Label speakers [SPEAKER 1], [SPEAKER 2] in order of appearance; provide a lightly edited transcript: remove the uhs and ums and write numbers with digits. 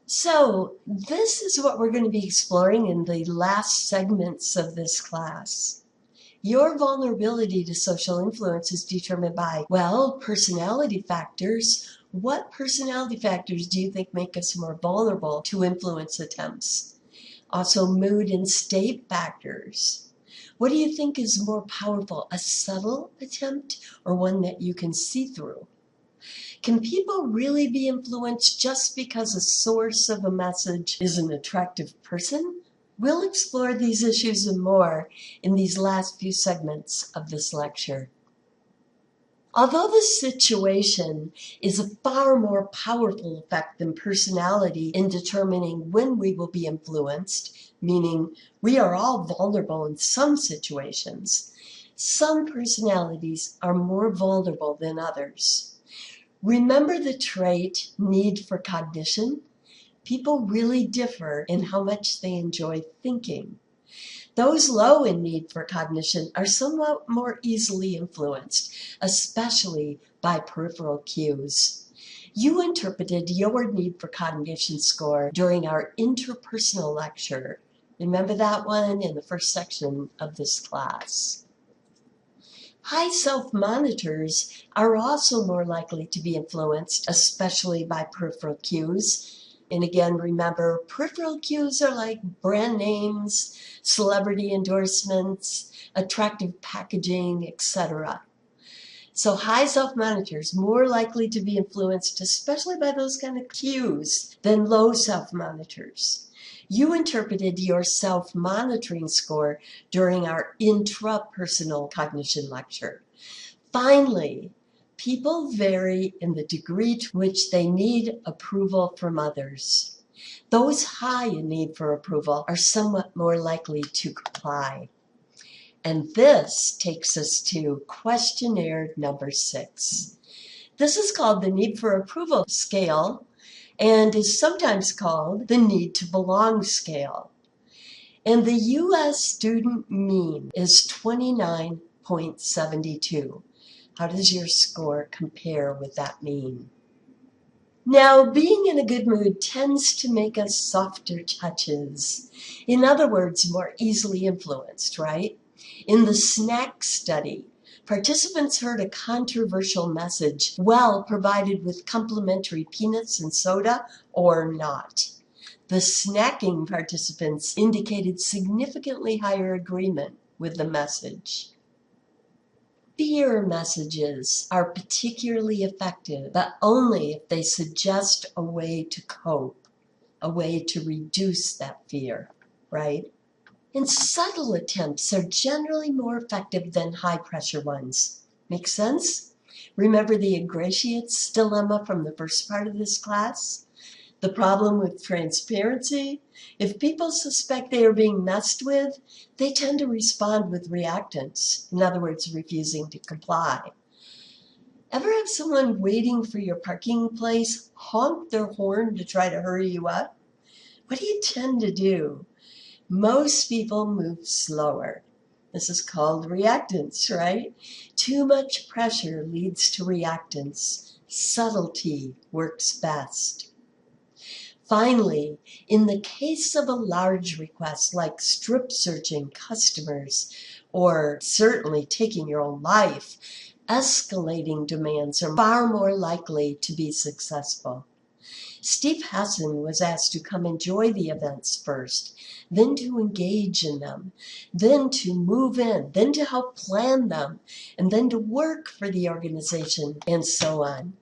[SPEAKER 1] So this is what we're going to be exploring in the last segments of this class. Your vulnerability to social influence is determined by, well, personality factors. What personality factors do you think make us more vulnerable to influence attempts? Also, mood and state factors. What do you think is more powerful, a subtle attempt or one that you can see through? Can people really be influenced just because a source of a message is an attractive person? We'll explore these issues and more in these last few segments of this lecture. Although the situation is a far more powerful effect than personality in determining when we will be influenced, meaning we are all vulnerable in some situations, some personalities are more vulnerable than others. Remember the trait, need for cognition? People really differ in how much they enjoy thinking. Those low in need for cognition are somewhat more easily influenced, especially by peripheral cues. You interpreted your need for cognition score during our interpersonal lecture. Remember that one in the first section of this class. High self-monitors are also more likely to be influenced, especially by peripheral cues. And again, remember, peripheral cues are like brand names, celebrity endorsements, attractive packaging, etc. So high self-monitors more likely to be influenced, especially by those kind of cues, than low self-monitors. You interpreted your self-monitoring score during our intrapersonal cognition lecture. Finally, people vary in the degree to which they need approval from others. Those high in need for approval are somewhat more likely to comply. And this takes us to questionnaire number 6. This is called the need for approval scale, and is sometimes called the need to belong scale. And the U.S. student mean is 29.72. How does your score compare with that mean? Now, being in a good mood tends to make us softer touches. In other words, more easily influenced, right? In the snack study, participants heard a controversial message, well, provided with complimentary peanuts and soda or not. The snacking participants indicated significantly higher agreement with the message. Fear messages are particularly effective, but only if they suggest a way to cope, a way to reduce that fear, right? And subtle attempts are generally more effective than high-pressure ones. Make sense? Remember the ingratiates dilemma from the first part of this class? The problem with transparency? If people suspect they are being messed with, they tend to respond with reactance, in other words, refusing to comply. Ever have someone waiting for your parking place honk their horn to try to hurry you up? What do you tend to do? Most people move slower. This is called reactance, right? Too much pressure leads to reactance. Subtlety works best. Finally, in the case of a large request like strip searching customers or certainly taking your own life, escalating demands are far more likely to be successful. Steve Hassan was asked to come enjoy the events first, then to engage in them, then to move in, then to help plan them, and then to work for the organization, and so on.